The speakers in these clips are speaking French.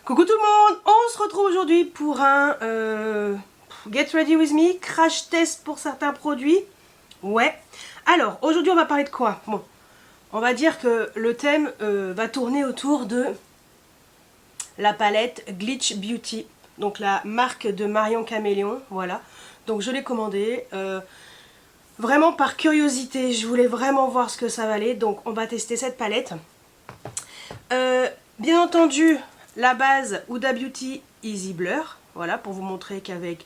Coucou tout le monde, on se retrouve aujourd'hui pour un Get Ready With Me, crash test pour certains produits. Ouais, alors aujourd'hui on va parler de quoi? Bon, on va dire que le thème va tourner autour de la palette Glitch Beauty. Donc la marque de Marion Caméléon, voilà. Donc je l'ai commandée, vraiment par curiosité, je voulais vraiment voir ce que ça valait. Donc on va tester cette palette. Bien entendu, la base Huda Beauty Easy Blur, voilà, pour vous montrer qu'avec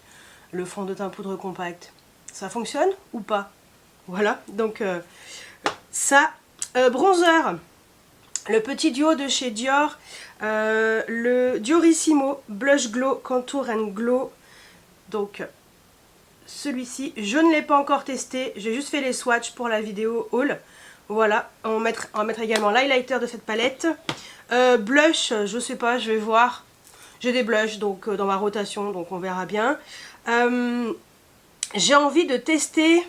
le fond de teint poudre compact, ça fonctionne ou pas. Voilà, donc ça. Bronzer, le petit duo de chez Dior, le Diorissimo Blush Glow Contour and Glow. Donc celui-ci, je ne l'ai pas encore testé, j'ai juste fait les swatchs pour la vidéo haul. Voilà, on va mettre également l'highlighter de cette palette. Blush, je sais pas, je vais voir. J'ai des blushs donc dans ma rotation, donc on verra bien. J'ai envie de tester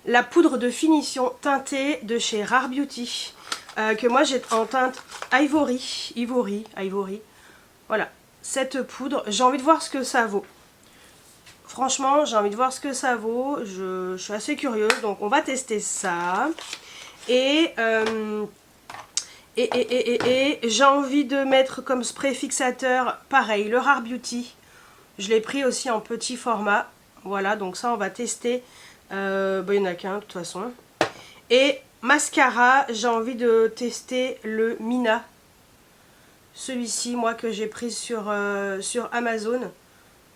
la poudre de finition teintée de chez Rare Beauty. Que moi j'ai en teinte Ivory. Voilà, cette poudre, j'ai envie de voir ce que ça vaut. Franchement, j'ai envie de voir ce que ça vaut. Je suis assez curieuse, donc on va tester ça. Et j'ai envie de mettre comme spray fixateur, pareil, le Rare Beauty. Je l'ai pris aussi en petit format. Voilà, donc ça on va tester. Il n'y en a qu'un de toute façon. Et mascara, j'ai envie de tester le Mina. Celui-ci, moi, que j'ai pris sur Amazon.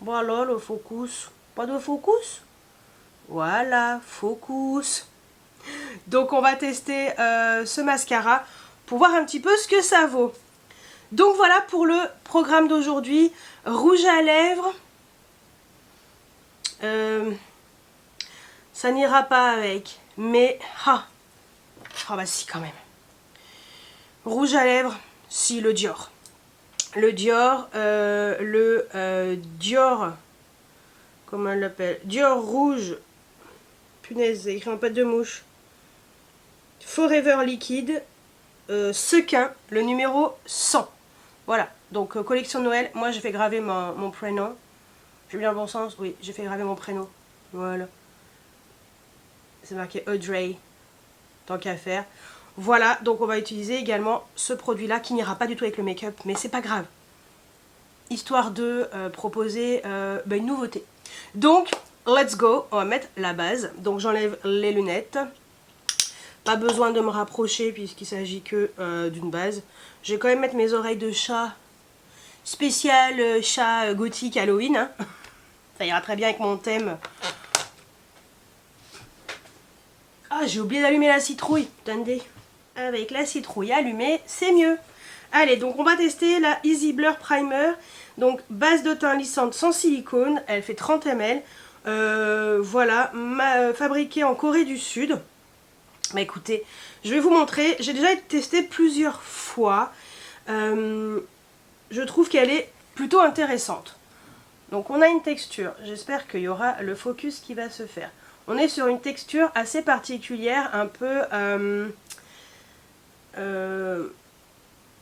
Voilà, le focus. Pas de focus? Voilà, focus. Donc on va tester ce mascara pour voir un petit peu ce que ça vaut. Donc voilà pour le programme d'aujourd'hui. Rouge à lèvres. Ça n'ira pas avec. Mais, bah si quand même. Rouge à lèvres, si, le Dior. Le Dior, Dior, comment on l'appelle? Dior rouge. Punaise, il écrit en pâte de mouche. Forever Liquide. Sequin, le numéro 100. Voilà, donc collection Noël. Moi j'ai fait graver mon prénom. J'ai bien le bon sens? Oui, j'ai fait graver mon prénom. Voilà. C'est marqué Audrey. Tant qu'à faire. Voilà, donc on va utiliser également ce produit-là qui n'ira pas du tout avec le make-up, mais c'est pas grave. Histoire de proposer une nouveauté. Donc, let's go. On va mettre la base. Donc j'enlève les lunettes. Pas besoin de me rapprocher puisqu'il s'agit que d'une base. Je vais quand même mettre mes oreilles de chat spécial chat gothique Halloween. Hein. Ça ira très bien avec mon thème. Ah, j'ai oublié d'allumer la citrouille. Attendez. Avec la citrouille allumée, c'est mieux. Allez, donc on va tester la Easy Blur Primer. Donc base de teint lissante sans silicone. Elle fait 30 ml. Voilà, fabriquée en Corée du Sud. Bah écoutez, je vais vous montrer. J'ai déjà testé plusieurs fois. Je trouve qu'elle est plutôt intéressante. Donc on a une texture. J'espère qu'il y aura le focus qui va se faire. On est sur une texture assez particulière, un peu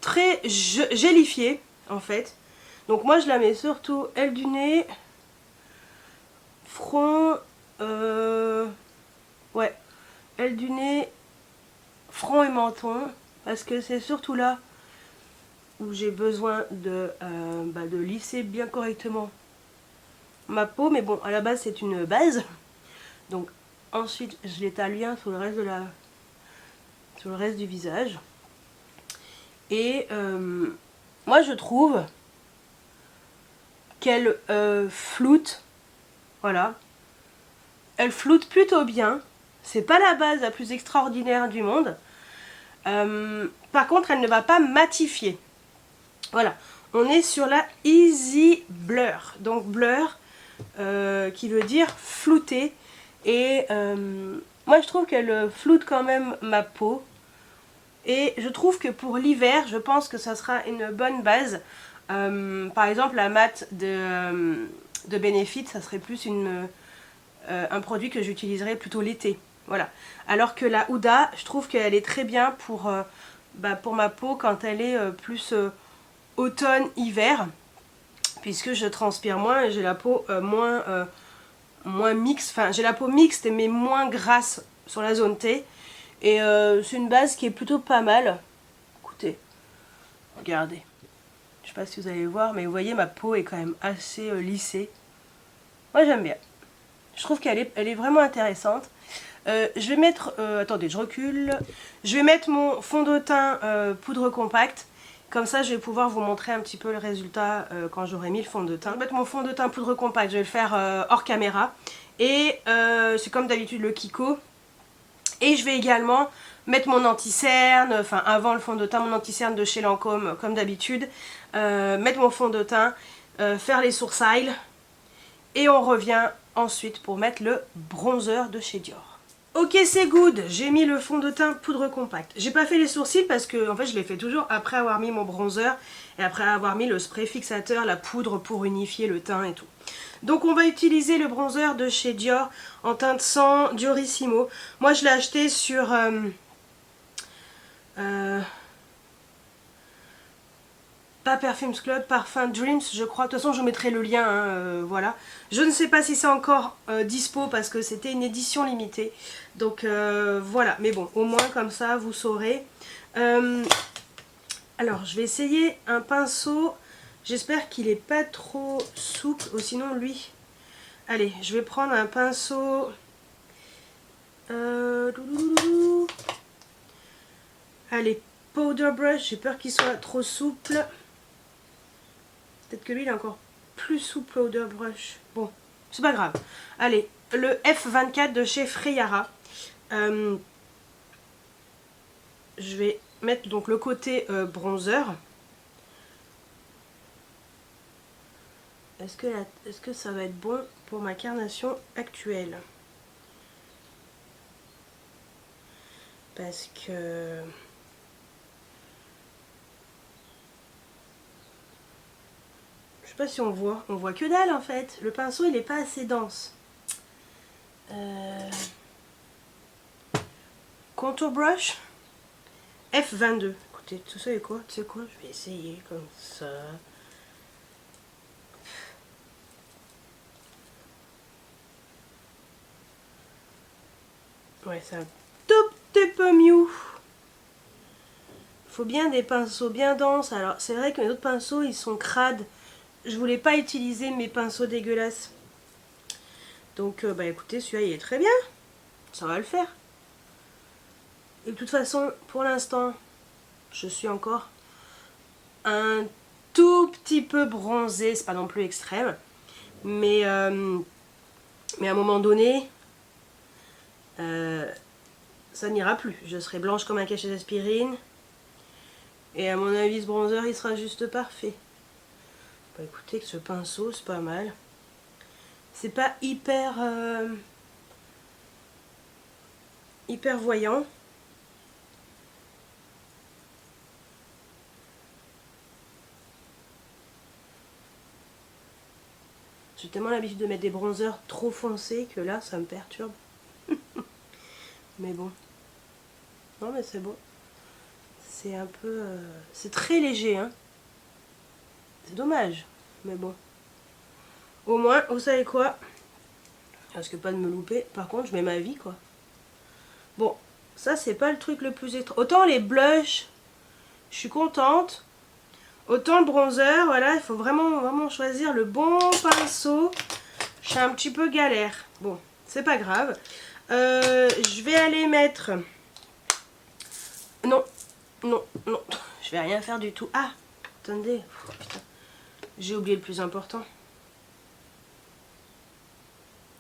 très gélifiée en fait. Donc moi je la mets surtout aile du nez, front, ouais. Aile du nez, front et menton, parce que c'est surtout là où j'ai besoin de lisser bien correctement ma peau. Mais bon, à la base c'est une base, donc ensuite je l'étale bien sur le reste du visage. Et moi je trouve qu'elle floute, voilà, elle floute plutôt bien. C'est pas la base la plus extraordinaire du monde. Par contre, elle ne va pas matifier. Voilà. On est sur la Easy Blur. Donc blur, qui veut dire flouter. Et moi, je trouve qu'elle floute quand même ma peau. Et je trouve que pour l'hiver, je pense que ça sera une bonne base. Par exemple, la mat de Benefit, ça serait plus un produit que j'utiliserais plutôt l'été. Voilà. Alors que la Huda, je trouve qu'elle est très bien pour ma peau quand elle est plus automne-hiver, puisque je transpire moins et j'ai la peau moins mixte, enfin j'ai la peau mixte mais moins grasse sur la zone T. Et c'est une base qui est plutôt pas mal. Écoutez, regardez. Je sais pas si vous allez voir, mais vous voyez ma peau est quand même assez lissée. Moi j'aime bien. Je trouve qu'elle est vraiment intéressante. Je vais mettre, attendez, je recule. Je vais mettre mon fond de teint poudre compacte. Comme ça, je vais pouvoir vous montrer un petit peu le résultat quand j'aurai mis le fond de teint. Je vais mettre mon fond de teint poudre compacte, je vais le faire hors caméra. Et c'est comme d'habitude le Kiko. Et je vais également mettre mon anti-cerne, enfin avant le fond de teint, mon anti-cerne de chez Lancôme, comme d'habitude. Mettre mon fond de teint, faire les sourcils. Et on revient ensuite pour mettre le bronzer de chez Dior. Ok, c'est good, j'ai mis le fond de teint poudre compacte. J'ai pas fait les sourcils parce que en fait je les fais toujours après avoir mis mon bronzer et après avoir mis le spray fixateur, la poudre pour unifier le teint et tout. Donc on va utiliser le bronzer de chez Dior en teinte 100 Diorissimo. Moi je l'ai acheté sur pas Perfumes Club, Parfum Dreams, je crois. De toute façon, je vous mettrai le lien, hein, voilà. Je ne sais pas si c'est encore dispo parce que c'était une édition limitée. Donc voilà, mais bon, au moins comme ça, vous saurez. Alors, je vais essayer un pinceau. J'espère qu'il n'est pas trop souple, ou sinon lui. Allez, je vais prendre un pinceau. Allez, powder brush, j'ai peur qu'il soit trop souple. Peut-être que lui il est encore plus souple powder brush. Bon, c'est pas grave. Allez, le F24 de chez Freyara. Je vais mettre donc le côté bronzer. Est-ce que ça va être bon pour ma carnation actuelle? Parce que... je sais pas si on voit que dalle en fait. Le pinceau il est pas assez dense. Contour brush F22. Écoutez, tout ça est quoi? Tu sais quoi? Je vais essayer comme ça. Ouais, c'est un tout petit peu mieux. Faut bien des pinceaux bien denses. Alors c'est vrai que mes autres pinceaux ils sont crades. Je voulais pas utiliser mes pinceaux dégueulasses. Donc bah écoutez, celui-là il est très bien. Ça va le faire. Et de toute façon, pour l'instant, je suis encore un tout petit peu bronzée. C'est pas non plus extrême. Mais à un moment donné, ça n'ira plus. Je serai blanche comme un cachet d'aspirine. Et à mon avis, ce bronzer, il sera juste parfait. Bah écoutez, que ce pinceau, c'est pas mal. C'est pas hyper voyant. J'ai tellement l'habitude de mettre des bronzers trop foncés que là, ça me perturbe. Mais bon. Non mais c'est bon. C'est un peu... c'est très léger, hein. C'est dommage. Mais bon. Au moins, vous savez quoi? Je risque pas de me louper. Par contre, je mets ma vie, quoi. Bon, ça, c'est pas le truc le plus étrange. Autant les blushs, je suis contente. Autant le bronzer, voilà, il faut vraiment choisir le bon pinceau. Je suis un petit peu galère. Bon, c'est pas grave. Je vais aller mettre... Non, non, non. Je vais rien faire du tout. Ah, attendez. Oh, putain. J'ai oublié le plus important.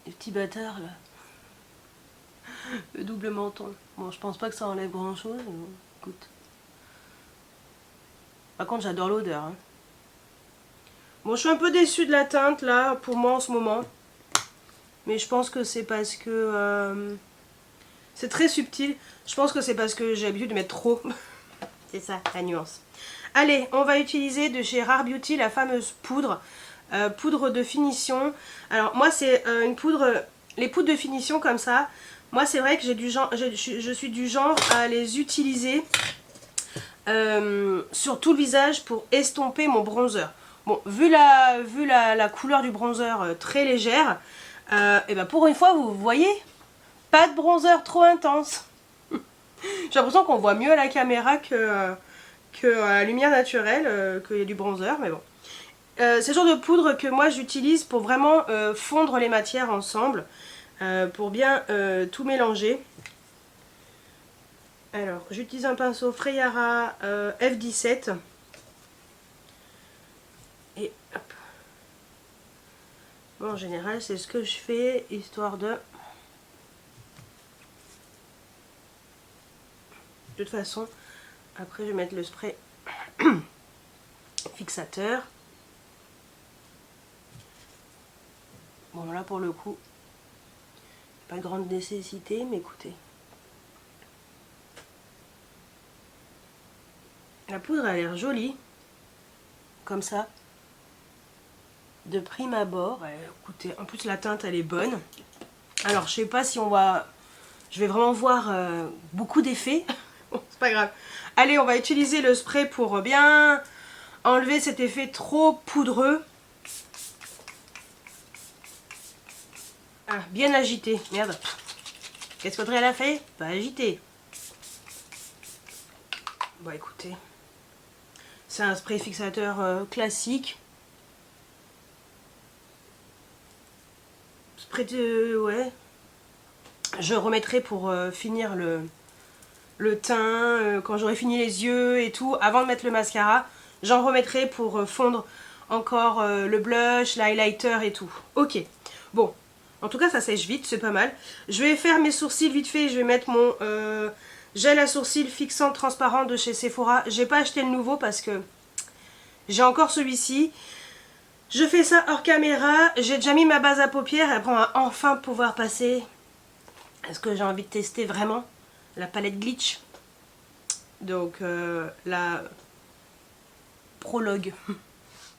Les petits bâtards, là. Le double menton. Bon, je pense pas que ça enlève grand chose. Mais bon, écoute. Par contre, j'adore l'odeur. Hein. Bon, je suis un peu déçue de la teinte, là, pour moi, en ce moment. Mais je pense que c'est parce que... c'est très subtil. Je pense que c'est parce que j'ai l'habitude de mettre trop. C'est ça, la nuance. Allez, on va utiliser de chez Rare Beauty la fameuse poudre. Poudre de finition. Alors, moi, c'est une poudre... Les poudres de finition comme ça, moi, c'est vrai que j'ai du genre, je suis du genre à les utiliser sur tout le visage pour estomper mon bronzer. Bon, vu la couleur du bronzer très légère, et ben pour une fois, vous voyez, pas de bronzer trop intense. J'ai l'impression qu'on voit mieux à la caméra que à la lumière naturelle, qu'il y a du bronzer, mais bon. C'est le genre de poudre que moi j'utilise pour vraiment fondre les matières ensemble, pour bien tout mélanger. Alors, j'utilise un pinceau Freyara F17. Et hop. Bon, en général, c'est ce que je fais, histoire de... De toute façon, après je vais mettre le spray fixateur. Bon, là pour le coup, pas de grande nécessité, mais écoutez. La poudre a l'air jolie, comme ça, de prime abord. Écoutez, en plus la teinte elle est bonne. Alors je sais pas si on va... Je vais vraiment voir beaucoup d'effets. Bon, c'est pas grave. Allez, on va utiliser le spray pour bien enlever cet effet trop poudreux. Ah, bien agité. Merde. Qu'est-ce qu'Audrey elle a fait? Pas agité. Bon, écoutez. C'est un spray fixateur classique. Spray de... ouais. Je remettrai pour finir le teint, quand j'aurai fini les yeux et tout, avant de mettre le mascara. J'en remettrai pour fondre encore le blush, l'highlighter et tout. Ok. Bon. En tout cas, ça sèche vite, c'est pas mal. Je vais faire mes sourcils vite fait. Je vais mettre mon gel à sourcils fixant transparent de chez Sephora. J'ai pas acheté le nouveau parce que j'ai encore celui-ci. Je fais ça hors caméra. J'ai déjà mis ma base à paupières. Et après, on va enfin pouvoir passer. Est-ce que j'ai envie de tester vraiment la palette Glitch? Donc, la Prologue.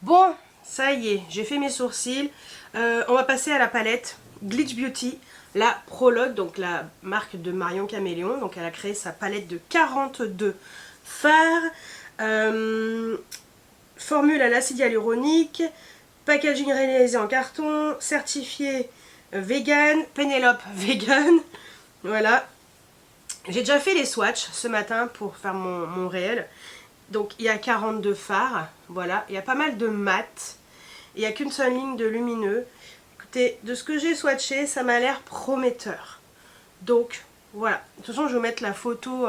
Bon, ça y est, j'ai fait mes sourcils. On va passer à la palette Glitch Beauty, la Prologue, donc la marque de Marion Caméléon. Donc elle a créé sa palette de 42 fards. Formule à l'acide hyaluronique, packaging réalisé en carton, certifié vegan, Pénélope vegan. Voilà. J'ai déjà fait les swatchs ce matin pour faire mon réel. Donc il y a 42 fards, voilà. Il y a pas mal de mat. Il n'y a qu'une seule ligne de lumineux. Écoutez, de ce que j'ai swatché, ça m'a l'air prometteur. Donc, voilà. De toute façon, je vais vous mettre la photo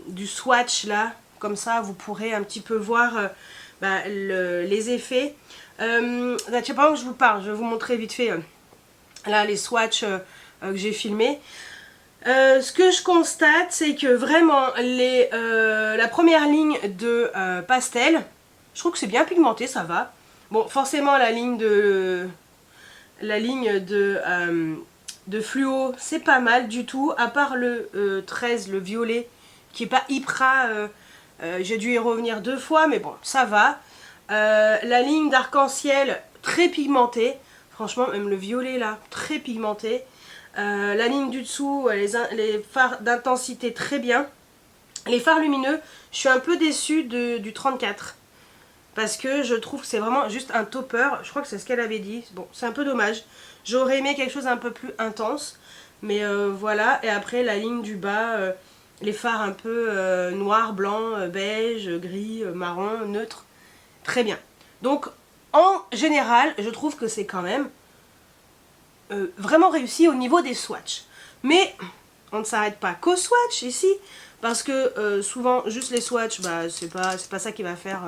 du swatch là. Comme ça, vous pourrez un petit peu voir les effets. Je sais pas où je vous parle. Je vais vous montrer vite fait là les swatchs que j'ai filmés. Ce que je constate, c'est que vraiment la première ligne de pastel, je trouve que c'est bien pigmenté, ça va. Bon, forcément la ligne de fluo, c'est pas mal du tout, à part le 13, le violet, qui est pas hyper... j'ai dû y revenir 2 fois, mais bon, ça va. La ligne d'arc-en-ciel, très pigmentée. Franchement, même le violet là, très pigmenté. La ligne du dessous, les fards d'intensité très bien. Les fards lumineux, je suis un peu déçue du 34. Parce que je trouve que c'est vraiment juste un topper. Je crois que c'est ce qu'elle avait dit. Bon, c'est un peu dommage. J'aurais aimé quelque chose un peu plus intense. Mais voilà. Et après, la ligne du bas, les fards un peu noir, blanc, beige, gris, marron, neutre. Très bien. Donc, en général, je trouve que c'est quand même vraiment réussi au niveau des swatchs. Mais on ne s'arrête pas qu'aux swatchs ici. Parce que souvent, juste les swatchs, bah, c'est pas ça qui va faire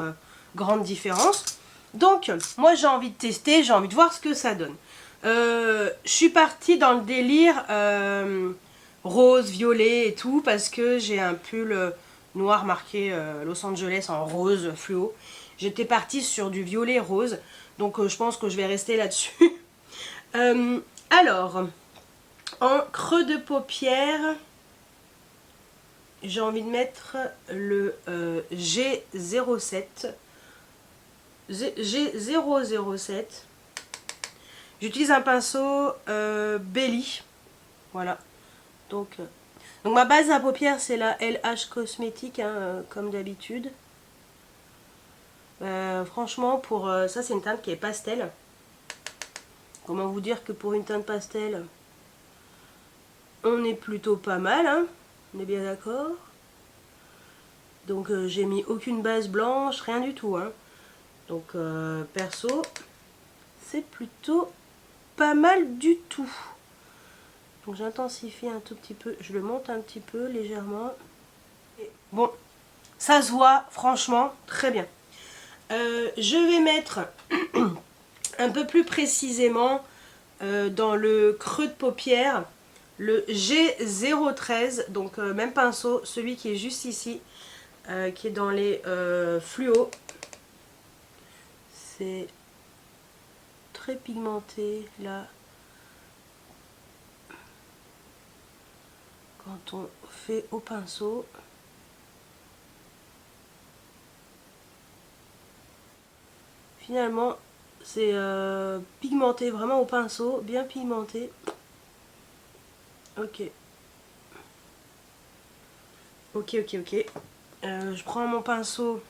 grande différence. Donc, moi j'ai envie de tester, j'ai envie de voir ce que ça donne. Je suis partie dans le délire rose, violet et tout, parce que j'ai un pull noir marqué Los Angeles en rose fluo. J'étais partie sur du violet rose, donc je pense que je vais rester là-dessus. Alors, en creux de paupière, j'ai envie de mettre le G07. G007. J'utilise un pinceau Belly. Voilà. Donc Donc ma base à paupières c'est la LH Cosmétique, hein, comme d'habitude. Franchement, pour ça c'est une teinte qui est pastel. Comment vous dire que pour une teinte pastel, on est plutôt pas mal, hein, on est bien d'accord. Donc j'ai mis aucune base blanche, rien du tout, hein. Donc perso, c'est plutôt pas mal du tout. Donc j'intensifie un tout petit peu, je le monte un petit peu légèrement. Et bon, ça se voit franchement très bien. Je vais mettre un peu plus précisément dans le creux de paupière le G013, donc même pinceau, celui qui est juste ici, qui est dans les fluos. C'est très pigmenté là. Quand on fait au pinceau. Finalement, c'est pigmenté vraiment au pinceau, bien pigmenté. Ok. Ok. Je prends mon pinceau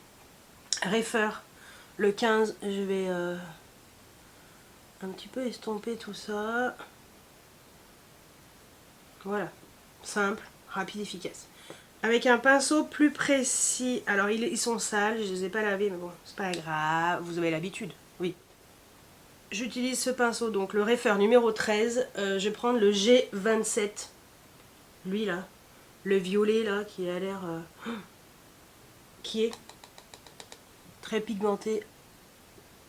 Refer, le 15, je vais un petit peu estomper tout ça. Voilà, simple, rapide, efficace. Avec un pinceau plus précis. Alors ils sont sales, je les ai pas lavés, mais bon, c'est pas grave, vous avez l'habitude, oui. J'utilise ce pinceau, donc le Refer numéro 13. Je vais prendre le G27. Lui là, le violet là, qui a l'air... qui est très pigmenté.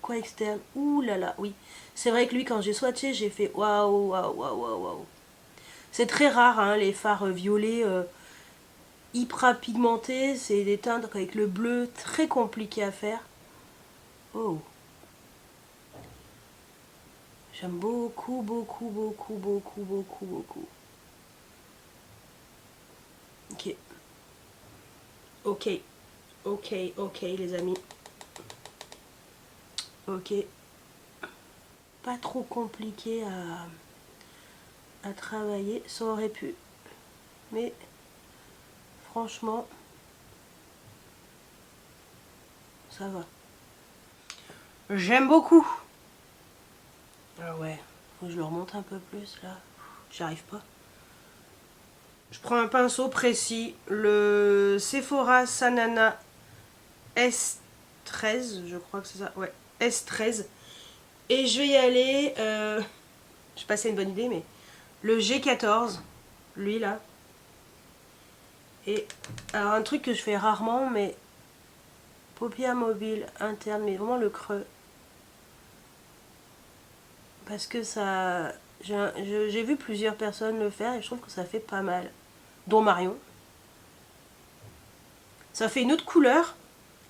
Quoi externe. Ouh là là, oui. C'est vrai que lui, quand j'ai swatché, j'ai fait waouh, waouh, waouh, waouh, waouh. C'est très rare, hein, les fards violets hyper pigmentés. C'est des teintes avec le bleu très compliqué à faire. Oh. J'aime beaucoup, beaucoup, beaucoup, beaucoup, beaucoup, beaucoup. Ok. Ok. Ok, les amis. Ok. Pas trop compliqué à travailler. Ça aurait pu. Mais franchement, ça va. J'aime beaucoup. Ah ouais, faut que je le remonte un peu plus là. J'y arrive pas. Je prends un pinceau précis, le Sephora Sanana S13, je crois que c'est ça, ouais, S13. Et je vais y aller, je sais pas si c'est une bonne idée, mais le G14, lui là. Et alors un truc que je fais rarement, mais paupières mobiles interne, mais vraiment le creux. Parce que ça... J'ai vu plusieurs personnes le faire et je trouve que ça fait pas mal. Dont Marion. Ça fait une autre couleur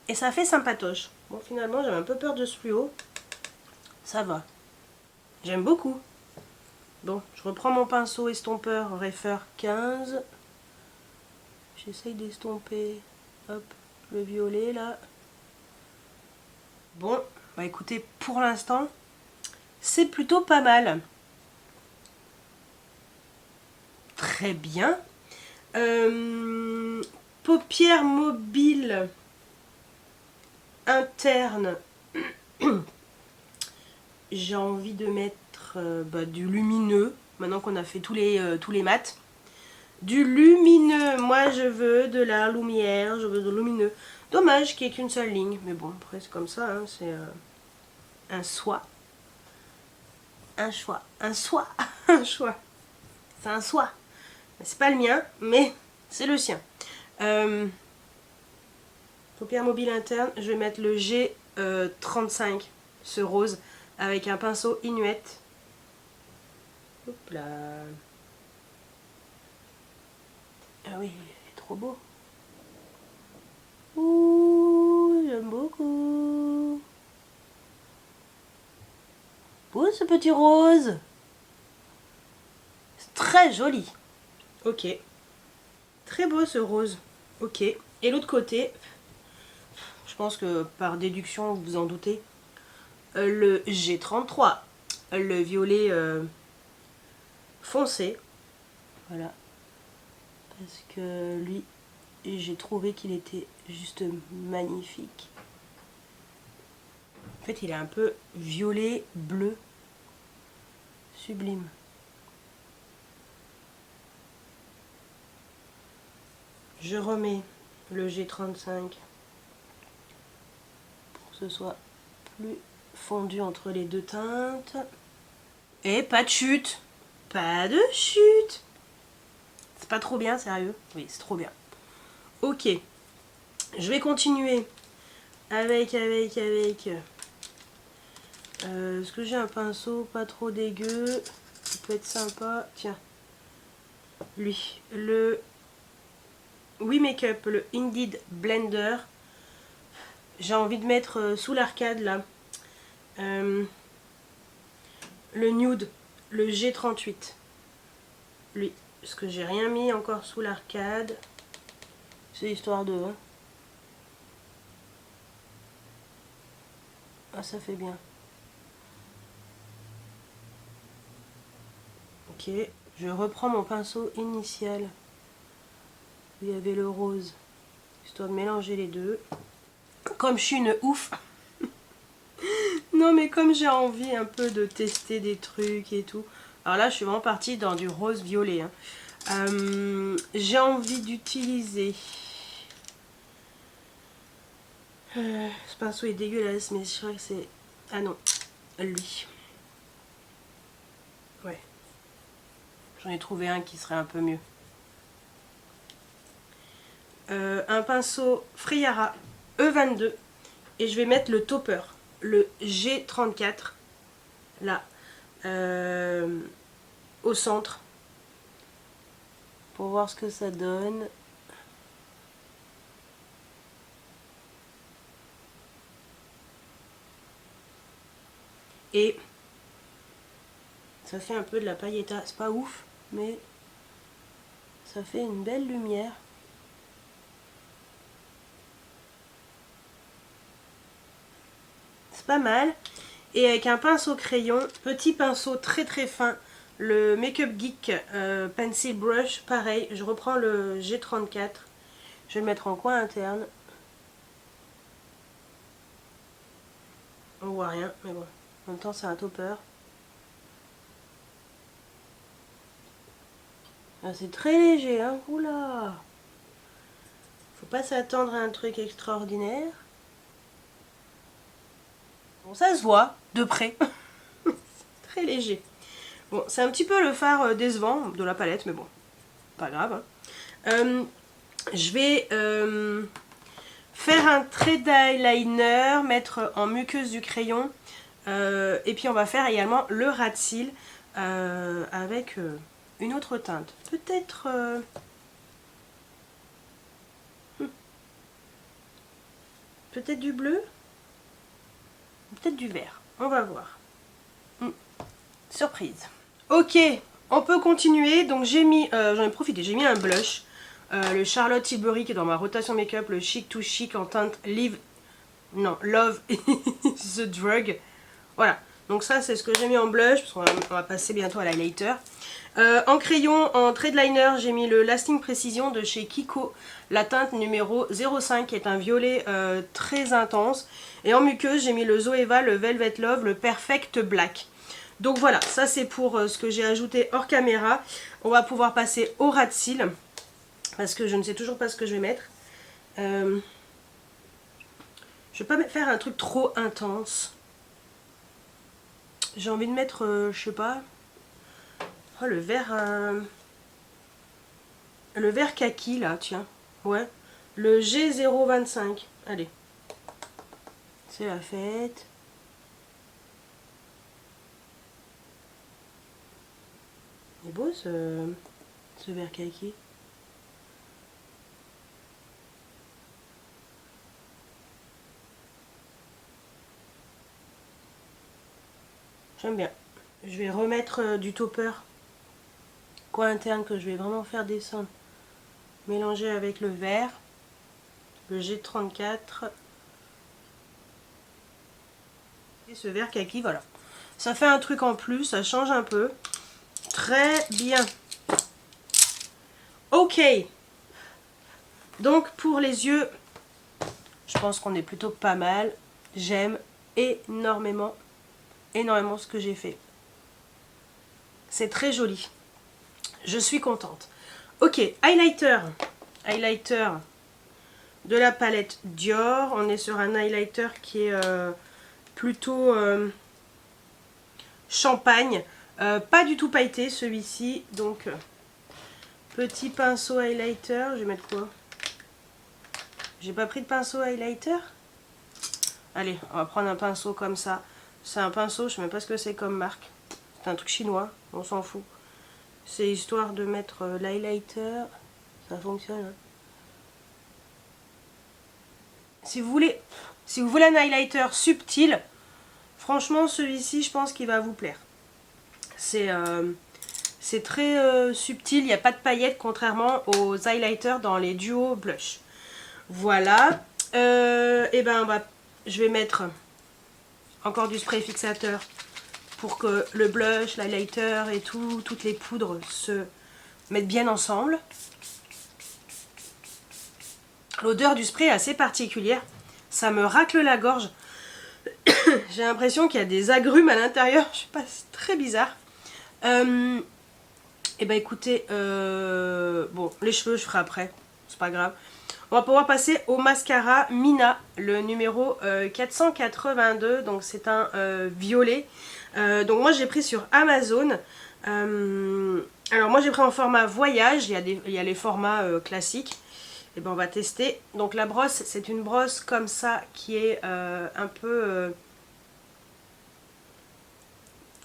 et ça fait sympatoche. Bon, finalement, j'avais un peu peur de ce fluo. Ça va. J'aime beaucoup. Bon, je reprends mon pinceau estompeur Refer 15. J'essaye d'estomper, hop, le violet là. Bon, bah écoutez, pour l'instant, c'est plutôt pas mal. Très bien. Paupières mobiles internes. J'ai envie de mettre du lumineux. Maintenant qu'on a fait tous les mats. Du lumineux. Moi, je veux de la lumière. Je veux de lumineux. Dommage qu'il n'y ait qu'une seule ligne. Mais bon, après, c'est comme ça. Hein, c'est un choix. Un choix. Un choix. Un choix. C'est un choix. C'est pas le mien, mais c'est le sien. Paupières mobiles internes, je vais mettre le G35, ce rose, avec un pinceau Inuit. Hop là. Ah oui, il est trop beau. Ouh, j'aime beaucoup. Beau ce petit rose. C'est très joli. Ok. Très beau ce rose. Ok. Et l'autre côté, je pense que par déduction, vous vous en doutez, le G33, le violet foncé. Voilà. parce que lui, j'ai trouvé qu'il était juste magnifique. En fait, il est un peu violet, bleu, sublime. Je remets le G35 pour que ce soit plus fondu entre les deux teintes. Et pas de chute. Pas de chute. C'est pas trop bien, sérieux? Oui, c'est trop bien. Ok. Je vais continuer avec... est-ce que j'ai un pinceau pas trop dégueu? Ça peut être sympa. Tiens. Lui. Le We Make-up, le Indeed Blender. J'ai envie de mettre sous l'arcade là. Le nude, le G38. Lui. Parce que j'ai rien mis encore sous l'arcade. C'est histoire de... Hein. Ah, ça fait bien. Ok. Je reprends mon pinceau initial. Il y avait le rose. Histoire de mélanger les deux. Comme je suis une ouf. Non mais comme j'ai envie un peu de tester des trucs et tout. Alors là je suis vraiment partie dans du rose violet. Hein. J'ai envie d'utiliser... ce pinceau est dégueulasse mais je crois que c'est... Ah non, lui. Ouais. J'en ai trouvé un qui serait un peu mieux. Un pinceau Friara E22 et je vais mettre le topper, le G34 là au centre pour voir ce que ça donne. Et ça fait un peu de la pailletta, c'est pas ouf mais ça fait une belle lumière. Pas mal. Et avec un pinceau crayon, petit pinceau très très fin, le Make-up Geek Pencil Brush, pareil, je reprends le G34, je vais le mettre en coin interne. On voit rien, mais bon, en même temps c'est un topper. Ah, c'est très léger, hein, oula. Faut pas s'attendre à un truc extraordinaire. Bon, ça se voit de près. Très léger. Bon, c'est un petit peu le fard décevant de la palette, mais bon, pas grave. Hein. Je vais faire un trait d'eyeliner, mettre en muqueuse du crayon. Et puis on va faire également le ras de cils avec une autre teinte. Peut-être... peut-être du bleu? Peut-être du vert. On va voir. Surprise. Ok, on peut continuer. Donc j'ai mis, j'en ai profité, j'ai mis un blush. Le Charlotte Tilbury qui est dans ma rotation make-up, le Chic to Chic en teinte Love is the Drug. Voilà, donc ça c'est ce que j'ai mis en blush, parce qu'on va passer bientôt à l'highlighter. En crayon, en trait de liner, j'ai mis le Lasting Precision de chez Kiko, la teinte numéro 05 qui est un violet très intense. Et en muqueuse, j'ai mis le Zoeva, le Velvet Love, le Perfect Black. Donc voilà, ça c'est pour ce que j'ai ajouté hors caméra. On va pouvoir passer au ras de cils, parce que je ne sais toujours pas ce que je vais mettre. Je vais pas faire un truc trop intense. J'ai envie de mettre, je sais pas... Oh, le vert kaki là, tiens. Ouais. Le G025. Allez. C'est la fête. Il est beau ce vert kaki. J'aime bien. Je vais remettre du topper. Coin interne que je vais vraiment faire descendre. Mélanger avec le vert. Le G34. Et ce vert kaki, voilà. Ça fait un truc en plus, ça change un peu. Très bien. Ok. Donc pour les yeux, je pense qu'on est plutôt pas mal. J'aime énormément ce que j'ai fait. C'est très joli. Je suis contente. Ok, highlighter. Highlighter de la palette Dior. On est sur un highlighter qui est plutôt champagne. Pas du tout pailleté celui-ci. Donc, petit pinceau highlighter. Je vais mettre quoi? J'ai pas pris de pinceau highlighter. Allez, on va prendre un pinceau comme ça. C'est un pinceau, je sais même pas ce que c'est comme marque. C'est un truc chinois, on s'en fout. C'est histoire de mettre l'highlighter. Ça fonctionne. Hein. Si vous voulez un highlighter subtil, franchement celui-ci je pense qu'il va vous plaire. C'est très subtil, il n'y a pas de paillettes contrairement aux highlighters dans les duos blush. Voilà. Et ben je vais mettre encore du spray fixateur pour que le blush, l'highlighter et toutes les poudres se mettent bien ensemble. L'odeur du spray est assez particulière. Ça me racle la gorge. J'ai l'impression qu'il y a des agrumes à l'intérieur. Je sais pas, c'est très bizarre. Et bah écoutez, bon, les cheveux je ferai après. C'est pas grave. On va pouvoir passer au mascara Mina, le numéro 482. Donc c'est un violet. Donc moi j'ai pris sur Amazon. Alors moi j'ai pris en format voyage. Il y a les formats classiques. Et ben on va tester. Donc la brosse, c'est une brosse comme ça qui est un peu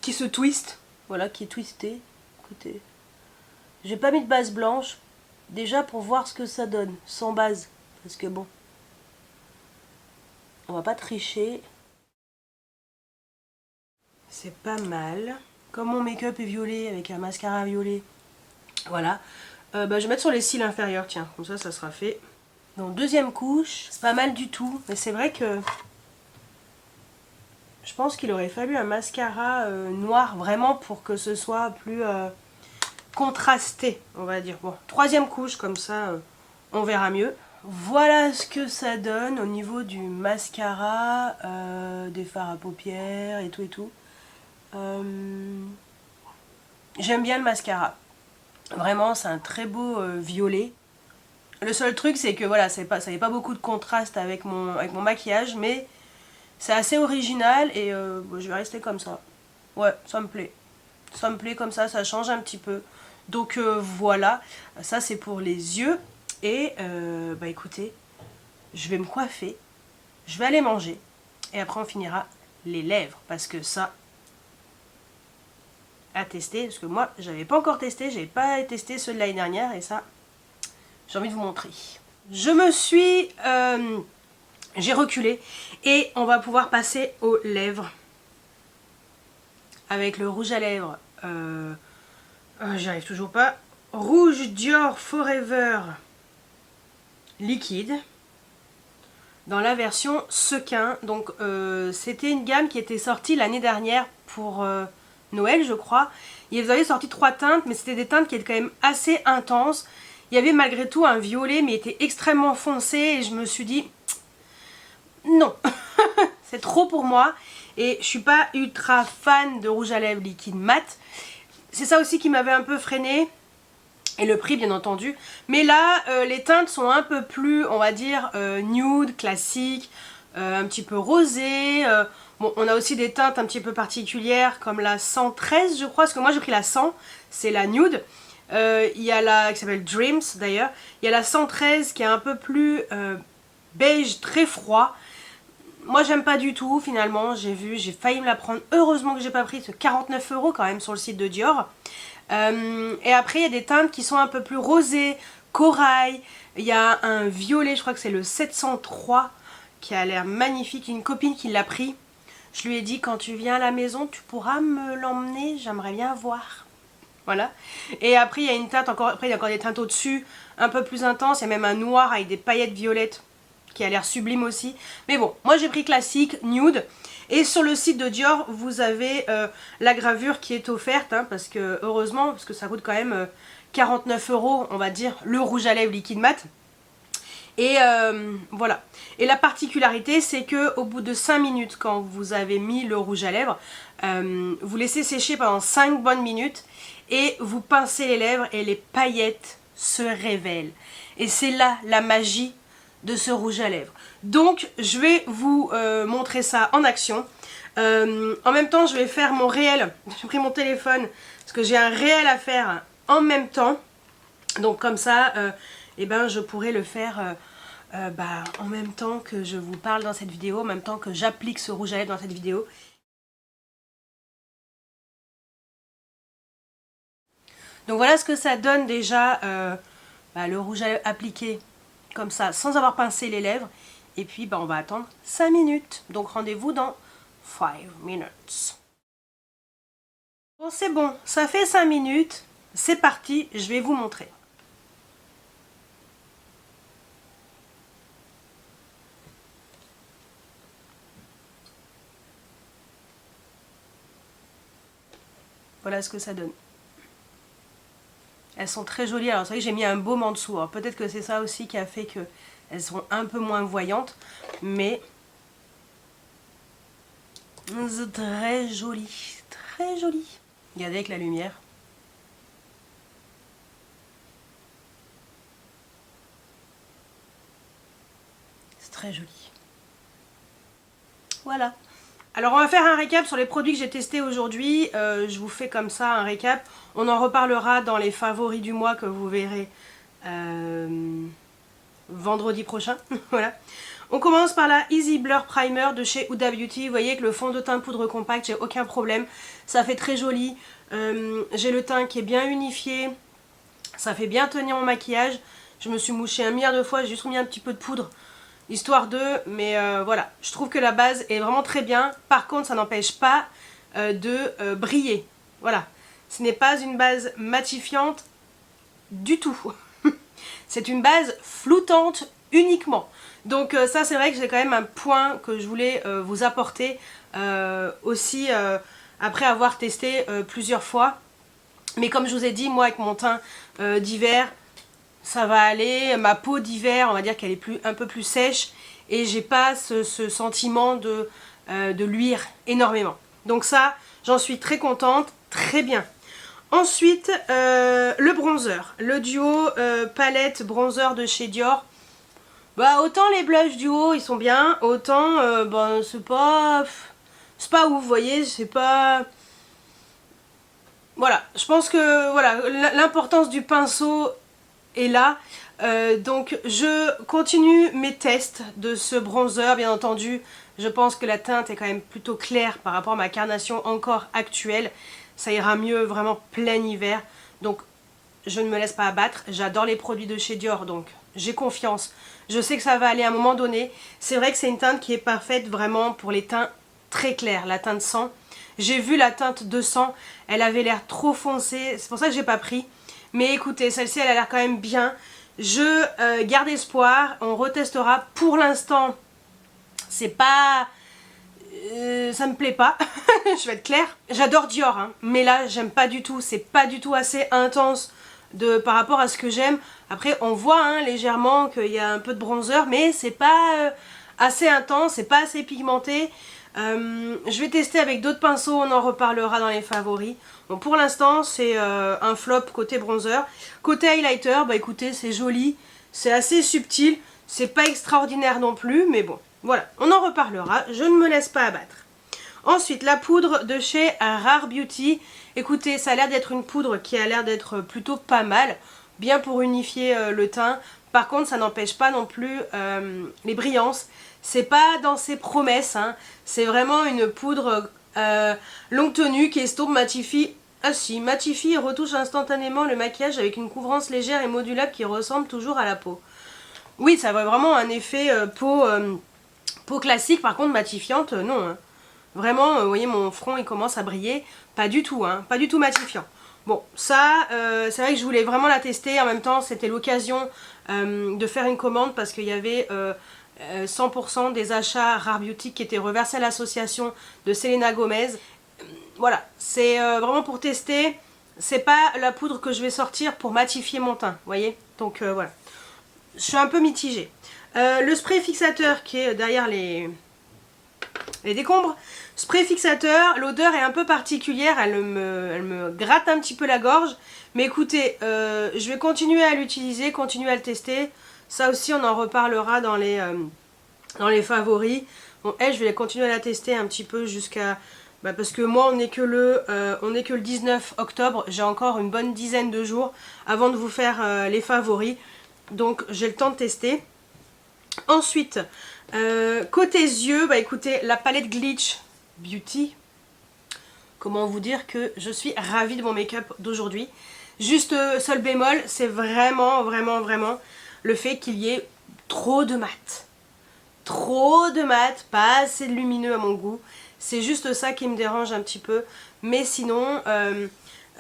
qui se twiste. Voilà, qui est twistée. Écoutez, j'ai pas mis de base blanche. Déjà pour voir ce que ça donne, sans base. Parce que bon, on va pas tricher. C'est pas mal. Comme mon make-up est violet avec un mascara violet. Voilà. Je vais mettre sur les cils inférieurs, tiens, comme ça sera fait. Donc deuxième couche, c'est pas mal du tout, mais c'est vrai que je pense qu'il aurait fallu un mascara noir vraiment pour que ce soit plus contrasté, on va dire. Bon, troisième couche, comme ça on verra mieux. Voilà ce que ça donne au niveau du mascara, des fards à paupières et tout et tout. J'aime bien le mascara. Vraiment, c'est un très beau violet. Le seul truc, c'est que voilà, ça n'avait pas beaucoup de contraste avec mon maquillage, mais c'est assez original et je vais rester comme ça. Ouais, ça me plaît. Ça me plaît comme ça change un petit peu. Donc voilà, ça c'est pour les yeux. Et bah écoutez, je vais me coiffer, je vais aller manger et après on finira les lèvres parce que ça à tester, parce que moi j'avais pas encore testé, j'avais pas testé ceux de l'année dernière et ça j'ai envie de vous montrer. Je me suis j'ai reculé et on va pouvoir passer aux lèvres avec le rouge à lèvres j'y arrive toujours pas, rouge Dior Forever liquide dans la version sequin. Donc c'était une gamme qui était sortie l'année dernière pour Noël je crois. Ils avaient sorti 3 teintes mais c'était des teintes qui étaient quand même assez intenses. Il y avait malgré tout un violet mais il était extrêmement foncé et je me suis dit non c'est trop pour moi et je suis pas ultra fan de rouge à lèvres liquide mat. C'est ça aussi qui m'avait un peu freiné. Et le prix bien entendu. Mais là, les teintes sont un peu plus, on va dire, nude, classique, un petit peu rosé. Bon, on a aussi des teintes un petit peu particulières comme la 113 je crois. Parce que moi j'ai pris la 100, c'est la nude. Il y a la qui s'appelle Dreams d'ailleurs. Il y a la 113 qui est un peu plus beige, très froid. Moi j'aime pas du tout finalement. J'ai failli me la prendre. Heureusement que j'ai pas pris ce 49 € quand même sur le site de Dior. Et après il y a des teintes qui sont un peu plus rosées, corail, il y a un violet, je crois que c'est le 703 qui a l'air magnifique, une copine qui l'a pris. Je lui ai dit quand tu viens à la maison tu pourras me l'emmener, j'aimerais bien voir. Voilà. Et après il y a une teinte encore, après il y a encore des teintes au dessus un peu plus intenses, il y a même un noir avec des paillettes violettes qui a l'air sublime aussi. Mais bon, moi j'ai pris classique, nude. Et sur le site de Dior, vous avez la gravure qui est offerte, hein, parce que heureusement, parce que ça coûte quand même 49 €, on va dire, le rouge à lèvres liquide mat. Et voilà. Et la particularité, c'est que au bout de 5 minutes, quand vous avez mis le rouge à lèvres, vous laissez sécher pendant 5 bonnes minutes et vous pincez les lèvres et les paillettes se révèlent. Et c'est là la magie de ce rouge à lèvres. Donc, je vais vous montrer ça en action. En même temps, je vais faire mon réel. J'ai pris mon téléphone parce que j'ai un réel à faire en même temps. Donc, comme ça, eh ben, je pourrais le faire en même temps que je vous parle dans cette vidéo, en même temps que j'applique ce rouge à lèvres dans cette vidéo. Donc voilà ce que ça donne déjà, le rouge à lèvres appliqué comme ça, sans avoir pincé les lèvres. Et puis on va attendre 5 minutes. Donc rendez-vous dans 5 minutes. Bon, c'est bon, ça fait 5 minutes. C'est parti, je vais vous montrer. Voilà ce que ça donne. Elles sont très jolies. Alors c'est vrai que j'ai mis un baume en dessous. Peut-être que c'est ça aussi qui a fait qu'elles sont un peu moins voyantes. Mais c'est très joli. Très joli. Regardez avec la lumière. C'est très joli. Voilà. Alors on va faire un récap sur les produits que j'ai testés aujourd'hui. Je vous fais comme ça un récap. On en reparlera dans les favoris du mois que vous verrez vendredi prochain. Voilà. On commence par la Easy Blur Primer de chez Huda Beauty. Vous voyez que le fond de teint poudre compact, j'ai aucun problème. Ça fait très joli. J'ai le teint qui est bien unifié. Ça fait bien tenir mon maquillage. Je me suis mouchée un milliard de fois. J'ai juste mis un petit peu de poudre. Histoire de, mais voilà, je trouve que la base est vraiment très bien. Par contre, ça n'empêche pas de briller. Voilà, ce n'est pas une base matifiante du tout. C'est une base floutante uniquement. Donc ça, c'est vrai que c'est quand même un point que je voulais vous apporter aussi après avoir testé plusieurs fois. Mais comme je vous ai dit, moi avec mon teint d'hiver, ça va aller. Ma peau d'hiver, on va dire qu'elle est un peu plus sèche et j'ai pas ce sentiment de luire énormément. Donc ça, j'en suis très contente, très bien. Ensuite, le bronzer, le duo palette bronzer de chez Dior. Bah autant les blushs du haut ils sont bien, autant c'est pas ouf, vous voyez, c'est pas... Voilà, je pense que voilà, l'importance du pinceau est là. Donc je continue mes tests de ce bronzer, bien entendu. Je pense que la teinte est quand même plutôt claire par rapport à ma carnation encore actuelle. Ça ira mieux vraiment plein hiver. Donc je ne me laisse pas abattre. J'adore les produits de chez Dior, donc j'ai confiance. Je sais que ça va aller à un moment donné. C'est vrai que c'est une teinte qui est parfaite vraiment pour les teints très clairs, la teinte sang. J'ai vu la teinte de sang, elle avait l'air trop foncée, c'est pour ça que j'ai pas pris. Mais écoutez, celle-ci elle a l'air quand même bien. Je garde espoir, on retestera. Pour l'instant, c'est pas... ça me plaît pas, je vais être claire. J'adore Dior, hein, mais là j'aime pas du tout, c'est pas du tout assez intense par rapport à ce que j'aime. Après on voit hein, légèrement qu'il y a un peu de bronzer, mais c'est pas assez intense, c'est pas assez pigmenté. Je vais tester avec d'autres pinceaux, on en reparlera dans les favoris. Bon, pour l'instant c'est un flop côté bronzer. Côté highlighter, bah écoutez c'est joli, c'est assez subtil, c'est pas extraordinaire non plus, mais bon, voilà, on en reparlera, je ne me laisse pas abattre. Ensuite la poudre de chez Rare Beauty, écoutez ça a l'air d'être une poudre qui a l'air d'être plutôt pas mal, bien pour unifier le teint. Par contre ça n'empêche pas non plus les brillances. C'est pas dans ses promesses, hein. C'est vraiment une poudre longue tenue qui estompe, matifie. Ah si, matifie et retouche instantanément le maquillage avec une couvrance légère et modulable qui ressemble toujours à la peau. Oui, ça va vraiment un effet peau classique, par contre matifiante, non. Hein. Vraiment, vous voyez mon front il commence à briller, pas du tout, hein, pas du tout matifiant. Bon, ça, c'est vrai que je voulais vraiment la tester, en même temps c'était l'occasion de faire une commande parce qu'il y avait... 100% des achats Rare Beauty qui étaient reversés à l'association de Selena Gomez. Voilà, c'est vraiment pour tester. c'est pas la poudre que je vais sortir pour matifier mon teint, vous voyez. Donc voilà, je suis un peu mitigée. Le spray fixateur qui est derrière les décombres, spray fixateur, l'odeur est un peu particulière, elle me gratte un petit peu la gorge, mais écoutez, je vais continuer à l'utiliser, continuer à le tester. Ça aussi on en reparlera dans les favoris. Bon, elle, je vais continuer à la tester un petit peu jusqu'à... parce que moi, on n'est que le 19 octobre. J'ai encore une bonne dizaine de jours avant de vous faire les favoris. Donc, j'ai le temps de tester. Ensuite, côté yeux, écoutez, la palette Glitch Beauty. Comment vous dire que je suis ravie de mon make-up d'aujourd'hui. Juste, seul bémol, c'est vraiment le fait qu'il y ait trop de mat. Trop de mat, pas assez de lumineux à mon goût. C'est juste ça qui me dérange un petit peu. Mais sinon,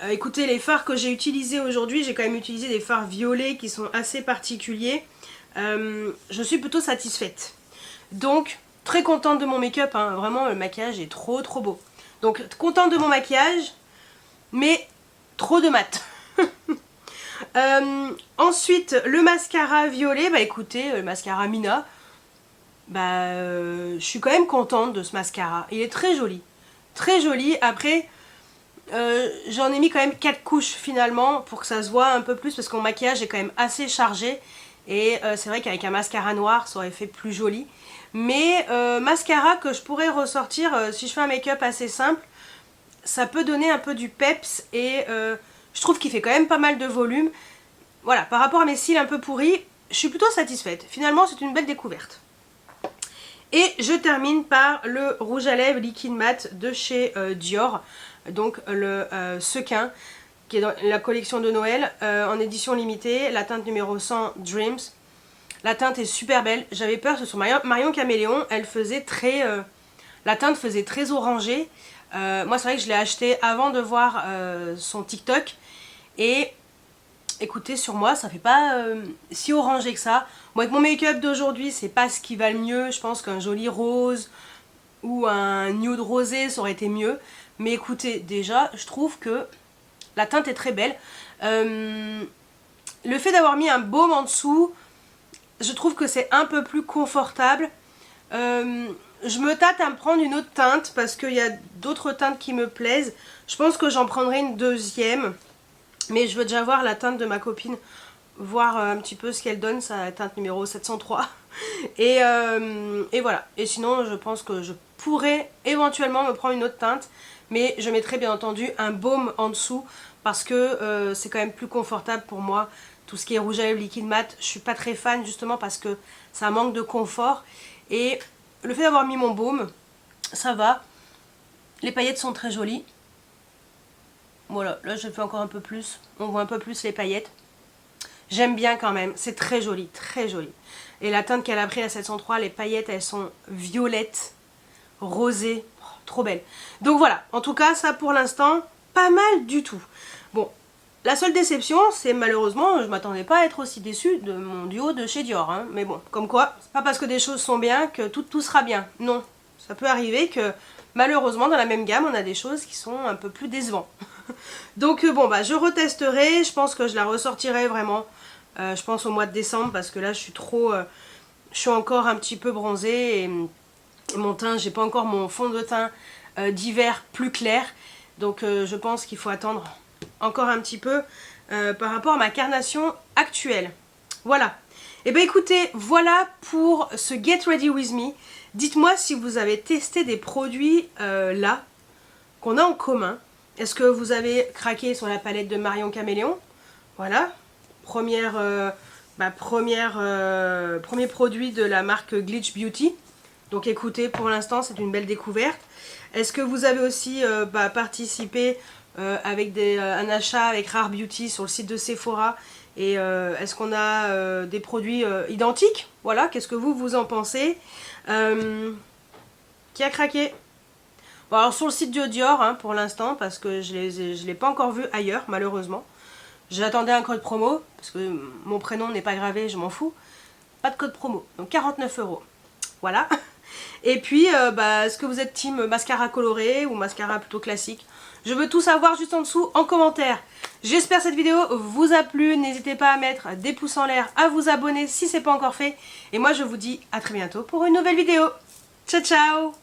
écoutez, les fards que j'ai utilisés aujourd'hui, j'ai quand même utilisé des fards violets qui sont assez particuliers. Je suis plutôt satisfaite. Donc, très contente de mon make-up, hein. Vraiment, le maquillage est trop beau. Donc, contente de mon maquillage, mais trop de mat. Ensuite, le mascara violet, écoutez, le mascara Mina. Je suis quand même contente de ce mascara. Il est très joli. Très joli. Après, j'en ai mis quand même 4 couches finalement pour que ça se voit un peu plus parce que mon maquillage est quand même assez chargé. Et c'est vrai qu'avec un mascara noir, ça aurait fait plus joli. Mais mascara que je pourrais ressortir si je fais un make-up assez simple, ça peut donner un peu du peps. Et je trouve qu'il fait quand même pas mal de volume. Voilà, par rapport à mes cils un peu pourris, je suis plutôt satisfaite. Finalement, c'est une belle découverte. Et je termine par le rouge à lèvres liquide mat de chez Dior. Donc le sequin, qui est dans la collection de Noël, en édition limitée, la teinte numéro 100 Dreams. La teinte est super belle. J'avais peur, c'est sur Marion Caméléon, elle faisait très... la teinte faisait très orangée. Moi c'est vrai que je l'ai acheté avant de voir son TikTok. Et écoutez, sur moi ça fait pas si orangé que ça. Moi avec mon make-up d'aujourd'hui, c'est pas ce qui va le mieux. Je pense qu'un joli rose ou un nude rosé ça aurait été mieux. Mais écoutez, déjà je trouve que la teinte est très belle. Le fait d'avoir mis un baume en dessous, je trouve que c'est un peu plus confortable. Je me tâte à me prendre une autre teinte parce qu'il y a d'autres teintes qui me plaisent. Je pense que j'en prendrai une deuxième. Mais je veux déjà voir la teinte de ma copine, voir un petit peu ce qu'elle donne, sa teinte numéro 703. Et voilà. Et sinon, je pense que je pourrais éventuellement me prendre une autre teinte. Mais je mettrai bien entendu un baume en dessous parce que c'est quand même plus confortable pour moi. Tout ce qui est rouge à lèvres liquide mat, je suis pas très fan justement parce que ça manque de confort. Et le fait d'avoir mis mon baume, ça va. Les paillettes sont très jolies. Voilà, là je fais encore un peu plus. On voit un peu plus les paillettes. J'aime bien quand même, c'est très joli, très joli. Et la teinte qu'elle a pris, la 703, les paillettes elles sont violettes, rosées, oh, trop belles. Donc voilà, en tout cas ça pour l'instant, pas mal du tout. Bon, la seule déception, c'est malheureusement, je m'attendais pas à être aussi déçue de mon duo de chez Dior. Hein. Mais bon, comme quoi, c'est pas parce que des choses sont bien que tout sera bien. Non, ça peut arriver que malheureusement dans la même gamme, on a des choses qui sont un peu plus décevantes. Donc bon, je retesterai, je pense que je la ressortirai vraiment, je pense au mois de décembre parce que là je suis je suis encore un petit peu bronzée et mon teint, j'ai pas encore mon fond de teint d'hiver plus clair. Donc je pense qu'il faut attendre encore un petit peu par rapport à ma carnation actuelle. Voilà. Et écoutez, voilà pour ce Get Ready With Me. Dites-moi si vous avez testé des produits là, qu'on a en commun. Est-ce que vous avez craqué sur la palette de Marion Caméléon? Voilà. Premier produit de la marque Glitch Beauty. Donc écoutez, pour l'instant c'est une belle découverte. Est-ce que vous avez aussi participé avec un achat avec Rare Beauty sur le site de Sephora? Et est-ce qu'on a des produits identiques? Voilà, qu'est-ce que vous en pensez? Qui a craqué? Bon, alors sur le site de Dior hein, pour l'instant, parce que je l'ai pas encore vu ailleurs malheureusement. J'attendais un code promo, parce que mon prénom n'est pas gravé, je m'en fous. Pas de code promo, donc 49 €. Voilà. Et puis, est-ce que vous êtes team mascara coloré ou mascara plutôt classique? Je veux tout savoir juste en dessous en commentaire. J'espère que cette vidéo vous a plu. N'hésitez pas à mettre des pouces en l'air, à vous abonner si ce n'est pas encore fait. Et moi je vous dis à très bientôt pour une nouvelle vidéo. Ciao ciao!